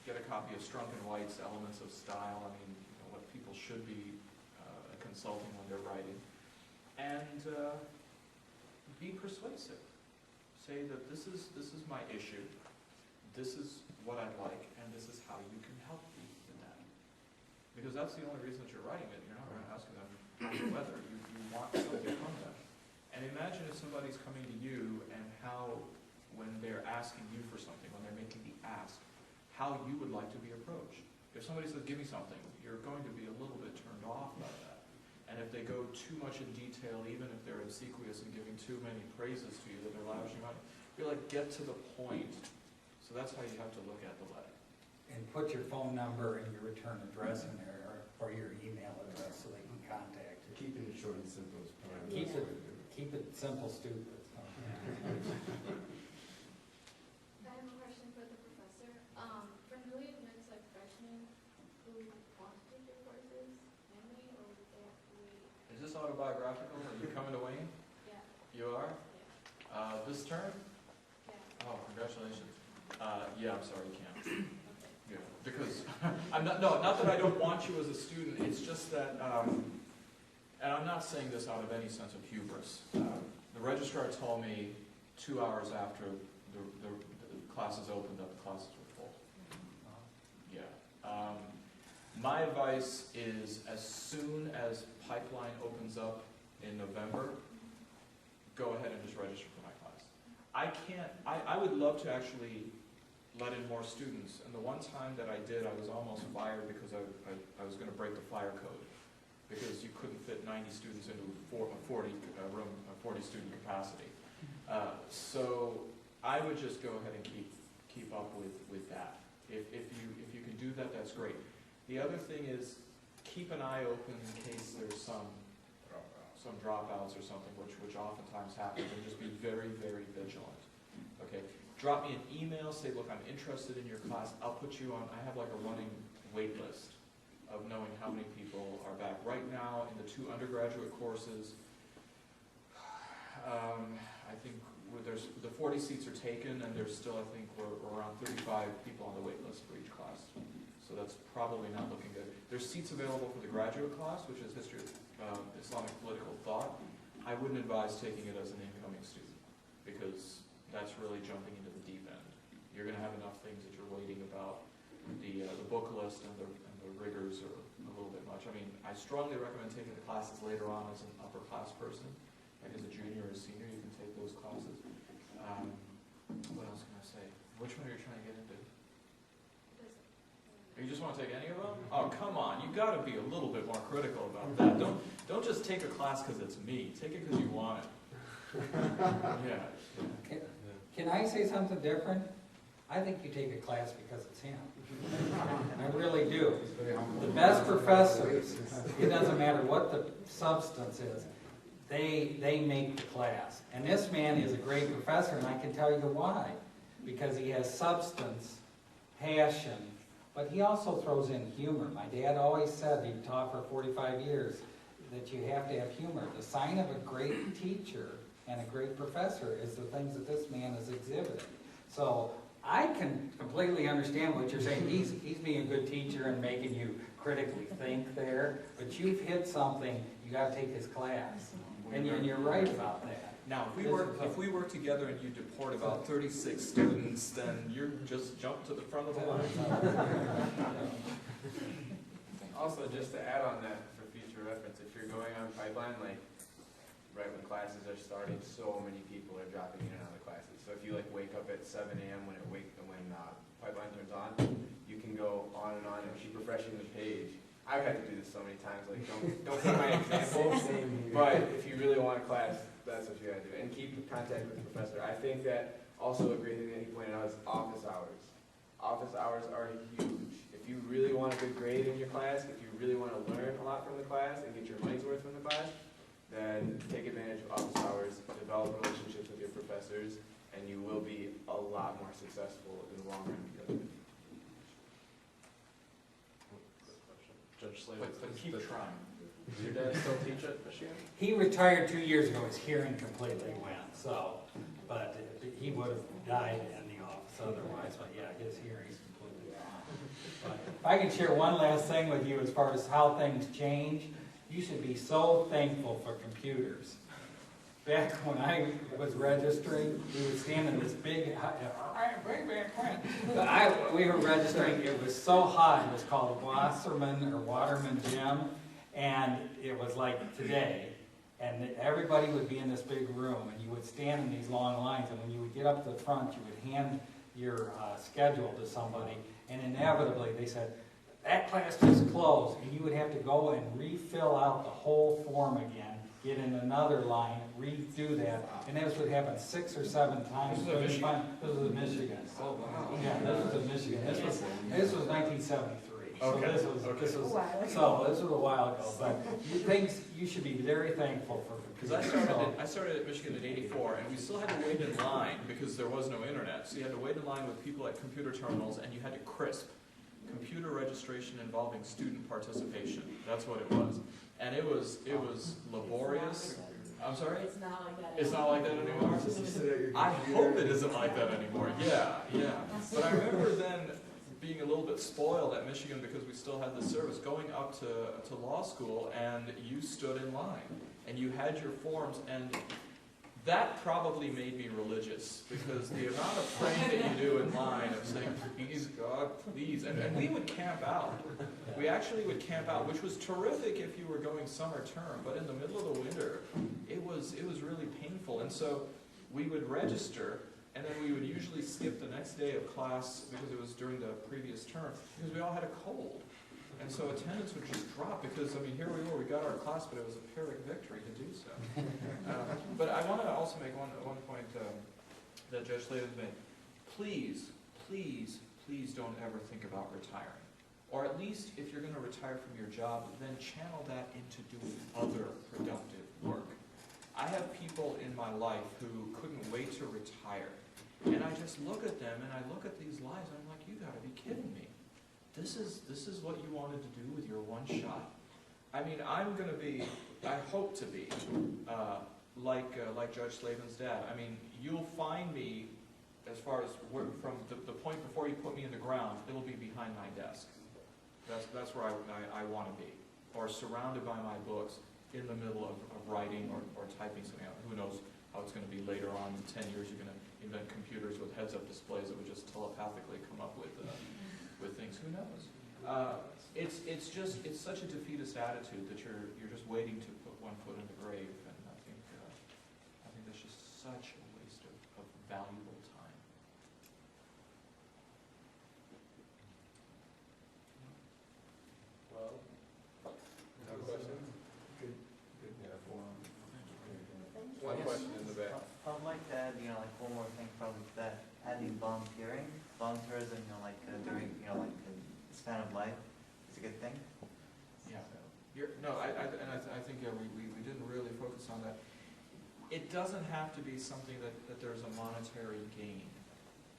get a copy of Strunk and White's Elements of Style. I mean, what people should be consulting when they're writing. And be persuasive. Say that this is my issue, this is what I'd like, and this is how you can help me in that. Because that's the only reason that you're writing it. You're not asking them whether. You want something from them. And imagine if somebody's coming to you and how, when they're asking you for something, when they're making the ask, how you would like to be approached. If somebody says, give me something, you're going to be a little bit turned off by that. And if they go too much in detail, even if they're obsequious and giving too many praises to you that they're lavishing on, you're like, get to the point. So that's how you have to look at the letter. And put your phone number and your return address in there, or your email address, so they can contact you. Keeping it short and simple is probably. Keep it simple, stupid. I have a question for the professor. For newly admitted like freshmen who want to take your courses, can they or would they have to wait? Is this autobiographical? Are you coming to Wayne? Yeah. You are? Yeah. This term? Yeah. Oh, congratulations. Yeah, I'm sorry, you can't. Okay. Yeah, because I'm not that I don't want you as a student, it's just that, and I'm not saying this out of any sense of hubris. The registrar told me 2 hours after the classes opened up, the classes were full. Yeah. My advice is as soon as pipeline opens up in November, go ahead and just register for my class. I would love to actually let in more students, and the one time that I did, I was almost fired because I was going to break the fire code, because you couldn't fit 90 students into a 40 student capacity. So I would just go ahead and keep up with that. If you can do that, that's great. The other thing is keep an eye open in case there's some dropouts or something, which oftentimes happens, and just be very, very vigilant. Okay. Drop me an email, say, look, I'm interested in your class. I'll put you on, I have like a running wait list of knowing how many people are back. Right now, in the 2 undergraduate courses, I think the 40 seats are taken, and there's still, I think, we're around 35 people on the wait list for each class. So that's probably not looking good. There's seats available for the graduate class, which is History of Islamic Political Thought. I wouldn't advise taking it as an incoming student, because that's really jumping into the deep end. You're going to have enough things that you're waiting about. The book list and the rigors are a little bit much. I mean, I strongly recommend taking the classes later on as an upper class person. Like as a junior or a senior, you can take those classes. What else can I say? Which one are you trying to get into? You just want to take any of them? Oh, come on. You've got to be a little bit more critical about that. Don't just take a class because it's me. Take it because you want it. Yeah. Can I say something different? I think you take a class because it's him. I really do. The best professors, it doesn't matter what the substance is, they make the class. And this man is a great professor, and I can tell you why. Because he has substance, passion, but he also throws in humor. My dad always said, he taught for 45 years, that you have to have humor. The sign of a great teacher and a great professor is the things that this man is exhibiting. So I can completely understand what you're saying. He's being a good teacher and making you critically think there, but you've hit something, you got to take his class. And you're right about that. Now, if we work together and you deport about 36 students, then you're just jump to the front of the line. Also, just to add on that for future reference, if you're going on pipeline, like right when classes are starting, so many people are dropping in and out of classes. So if you like wake up at 7 a.m. when pipeline turns on, you can go on and keep refreshing the page. I've had to do this so many times. Like don't take my example, but if you really want a class, that's what you gotta do. And keep contact with the professor. I think that also a great thing that he pointed out is office hours. Office hours are huge. If you really want a good grade in your class, if you really want to learn a lot from the class and get your money's worth from the class, then take advantage of office hours, develop relationships with your professors, and you will be a lot more successful in the long run because of it. Judge Slade, But keep trying. does your dad still teach at Michigan? He retired 2 years ago. His hearing completely went, so, but he would have died in the office otherwise, but yeah, his hearing's completely gone. But if I can share one last thing with you as far as how things change, you should be so thankful for computers. Back when I was registering, we would stand in this big, we were registering, it was so hot, it was called Wasserman or Waterman Gym, and it was like today. And everybody would be in this big room, and you would stand in these long lines, and when you would get up to the front, you would hand your schedule to somebody, and inevitably they said, that class just closed, and you would have to go and refill out the whole form again, get in another line, redo that, and this would happen 6 or 7 times. This is Michigan? This was in Michigan. Oh, wow. Yeah, this was in Michigan. This was 1973. Okay, So this was, okay. so this was a while ago, but you should be very thankful for Because I started at Michigan in '84, and we still had to wait in line because there was no internet. So you had to wait in line with people at computer terminals, and you had to CRISP, computer registration involving student participation. That's what it was, and it was laborious. I'm sorry. It's not like that. It's not like that anymore. Just you sit at your I computer hope it and- isn't like that anymore. Yeah. But I remember then being a little bit spoiled at Michigan because we still had this service, going up to law school, and you stood in line and you had your forms, and that probably made me religious because the amount of praying that you do in line of saying, please God, please, and we would camp out. We actually would camp out, which was terrific if you were going summer term, but in the middle of the winter, it was really painful. And so we would register, and then we would usually skip the next day of class because it was during the previous term, because we all had a cold. And so attendance would just drop because, I mean, here we were, we got our class, but it was a Pyrrhic victory to do so. But I want to also make one point that Judge Slavens made. Please, please, please don't ever think about retiring. Or at least if you're going to retire from your job, then channel that into doing other productive work. I have people in my life who couldn't wait to retire. And I just look at them and I look at these lives and I'm like, you got to be kidding me. This is what you wanted to do with your one shot? I mean, I'm going to be, I hope to be, like Judge Slavin's dad. I mean, you'll find me, as far as from the point before you put me in the ground, it'll be behind my desk. That's where I want to be. Or surrounded by my books, in the middle of writing or typing something out. Who knows how it's going to be later on. In 10 years, you're going to invent computers with heads-up displays that would just telepathically come up with things. Who knows? It's such a defeatist attitude that you're just waiting to put one foot in the grave, and I think that's just such a waste of valuable time. Well, no questions? Good Yeah. forum. One question in the back. I'd like to add, one more thing from that, adding volunteerism, like during, like the span of life is a good thing. Yeah. I think we didn't really focus on that. It doesn't have to be something that there's a monetary gain,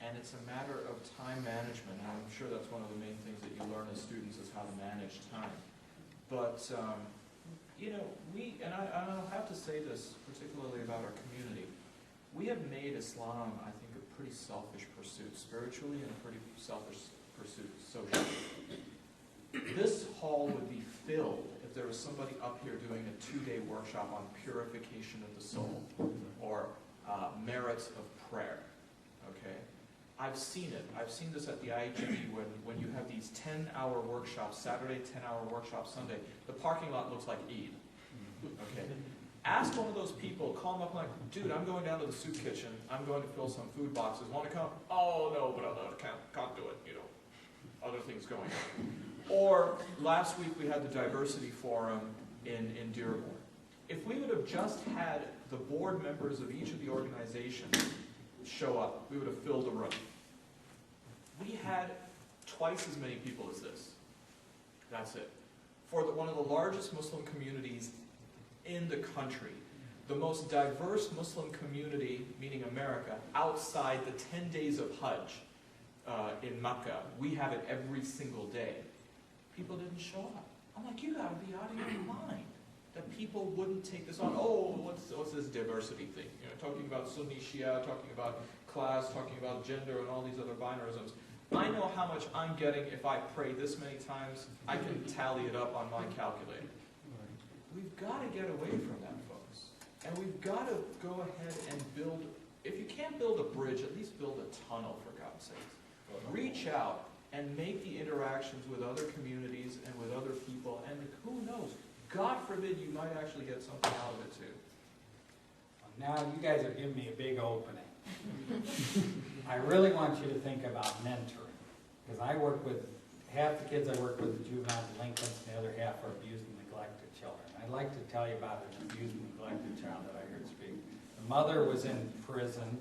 and it's a matter of time management. And I'm sure that's one of the main things that you learn as students is how to manage time. But I'll have to say this particularly about our community. We have made Islam, I think, a pretty selfish pursuit spiritually and a pretty selfish pursuit socially. This hall would be filled if there was somebody up here doing a 2-day workshop on purification of the soul or merits of prayer. Okay? I've seen it. I've seen this at the IHME when you have these 10-hour workshops, Saturday 10-hour workshop, Sunday. The parking lot looks like Eid. Okay? Ask one of those people, call them up like, dude, I'm going down to the soup kitchen. I'm going to fill some food boxes. Want to come? Oh, no, but I can't do it, Other things going on. Or last week we had the diversity forum in Dearborn. If we would have just had the board members of each of the organizations show up, we would have filled the room. We had twice as many people as this. That's it. For one of the largest Muslim communities in the country, the most diverse Muslim community, meaning America, outside the 10 days of Hajj in Mecca. We have it every single day. People didn't show up. I'm like, you gotta be out of your mind that people wouldn't take this on. Oh, what's this diversity thing? Talking about Sunni, Shia, talking about class, talking about gender, and all these other binarisms. I know how much I'm getting if I pray this many times. I can tally it up on my calculator. We've got to get away from that, folks. And we've got to go ahead and build, if you can't build a bridge, at least build a tunnel, for God's sakes. Reach out and make the interactions with other communities and with other people, and who knows, God forbid, you might actually get something out of it too. Now you guys are giving me a big opening. I really want you to think about mentoring, because I work with, half the kids I work with are juvenile delinquents, and the other half are abused and neglected children. I'd like to tell you about an abused and neglected child that I heard speak. The mother was in prison,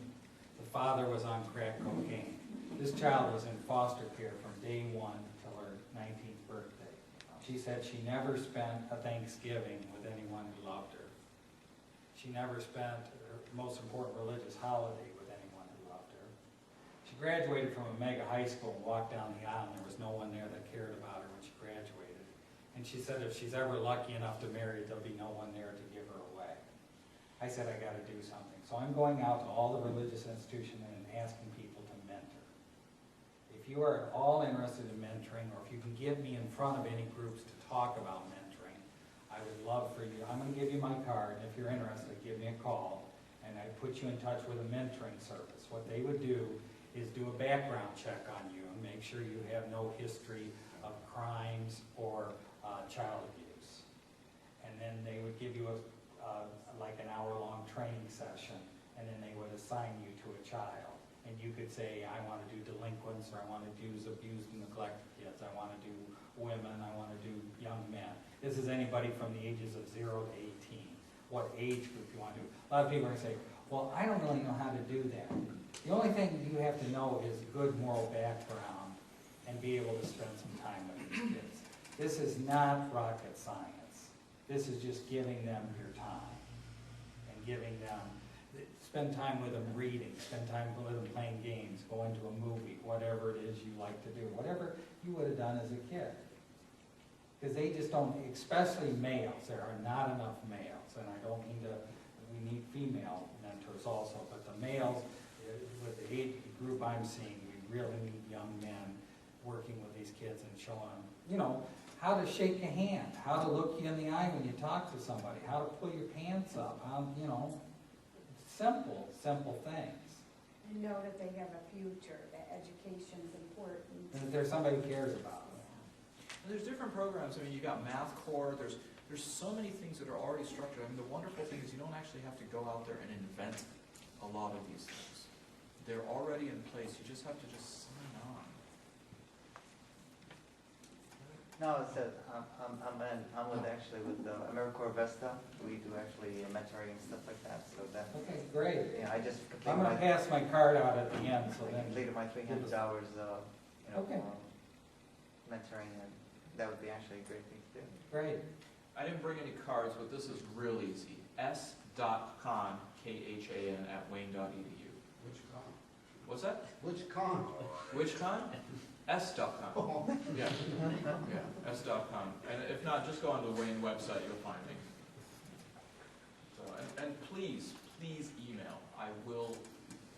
the father was on crack cocaine. This child was in foster care from day one till her 19th birthday. She said she never spent a Thanksgiving with anyone who loved her. She never spent her most important religious holiday with anyone who loved her. She graduated from a mega high school and walked down the aisle, and there was no one there that cared about her when she graduated. And she said if she's ever lucky enough to marry, there'll be no one there to give her away. I said, I got to do something. So I'm going out to all the religious institutions and asking people to mentor. If you are at all interested in mentoring, or if you can get me in front of any groups to talk about mentoring, I would love for you. I'm going to give you my card, and if you're interested, give me a call, and I'd put you in touch with a mentoring service. What they would do is do a background check on you and make sure you have no history of crimes or child abuse. And then they would give you like an hour-long training session, and then they would assign you to a child. And you could say, I want to do delinquents, or I want to do abused and neglected kids, I want to do women, I want to do young men. This is anybody from the ages of 0 to 18. What age group you want to do. A lot of people are going to say, well, I don't really know how to do that. The only thing you have to know is good moral background and be able to spend some time with these kids. This is not rocket science. This is just giving them your time and giving them, spend time with them reading, spend time with them playing games, going to a movie, whatever it is you like to do, whatever you would have done as a kid. Because they just don't, especially males, there are not enough males, and I don't mean to, we need female mentors also, but the males, with the age group I'm seeing, we really need young men working with these kids and showing them, you know, how to shake a hand, how to look you in the eye when you talk to somebody, how to pull your pants up, how, you know, simple things. And know that they have a future, that education is important. And that there's somebody who cares about them. And there's different programs. I mean, you got Math Corps. There's so many things that are already structured. I mean, the wonderful thing is you don't actually have to go out there and invent a lot of these things. They're already in place. You just have to just sign on. No, it's that I'm with actually with AmeriCorps Vesta. We do actually mentoring and stuff like that. So that. Okay, great. Yeah, I just I'm completed going to pass my card out at the end, so I then. completed my 300 hours, Okay. mentoring, and that would be actually a great thing to do. Great. I didn't bring any cards, but this is real easy. s.con, K-H-A-N, @wayne.edu. Which con? What's that? Which con? Which con? S.com. Yeah, yeah, S.com. And if not, just go on the Wayne website, you'll find me. So, and please email. I will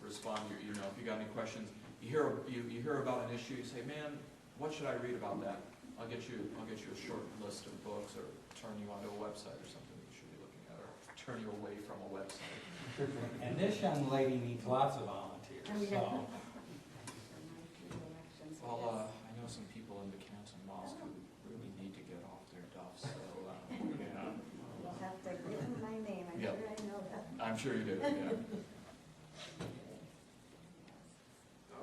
respond to your email. If you got any questions, you hear about an issue, you say, man, what should I read about that? I'll get you a short list of books, or turn you onto a website or something that you should be looking at, or turn you away from a website. And this young lady needs lots of volunteers, so. Well, I know some people in the Canton Mosque who really need to get off their duff, so, yeah. You'll have to give them my name, I'm Yep. sure I know that. I'm sure you do, yeah.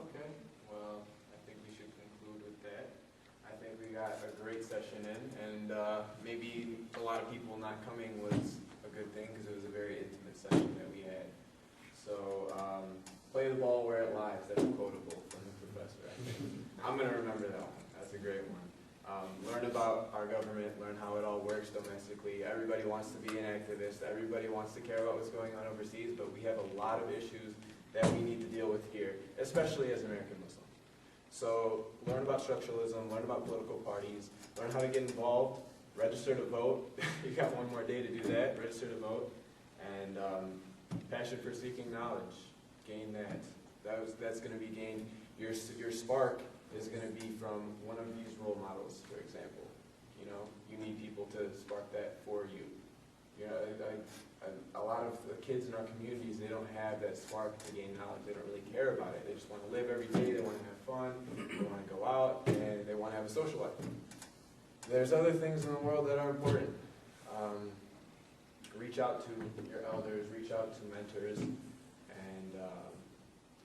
Okay, well, I think we should conclude with that. I think we got a great session in, and maybe a lot of people not coming was a good thing, because it was a very intimate session that we had. So, play the ball where it lies, that's quotable from the professor, I think. I'm going to remember that one, that's a great one. Learn about our government, learn how it all works domestically. Everybody wants to be an activist, everybody wants to care about what's going on overseas, but we have a lot of issues that we need to deal with here, especially as American Muslims. So learn about structuralism, learn about political parties, learn how to get involved, register to vote. You got one more day to do that, register to vote. And passion for seeking knowledge, gain that. That's going to be gained. Your spark is going to be from one of these role models, for example. You know, you need people to spark that for you. You know, a lot of the kids in our communities, they don't have that spark to gain knowledge. They don't really care about it. They just want to live every day. They want to have fun. They want to go out, and they want to have a social life. There's other things in the world that are important. reach out to your elders, reach out to mentors, and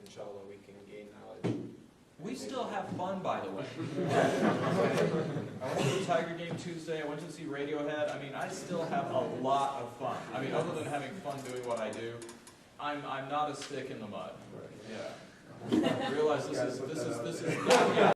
inshallah we can gain knowledge. We still have fun, by the way. I went to the Tiger game Tuesday, I went to see Radiohead. I mean, I still have a lot of fun. I mean, other than having fun doing what I do, I'm not a stick in the mud. Yeah. I realize this is not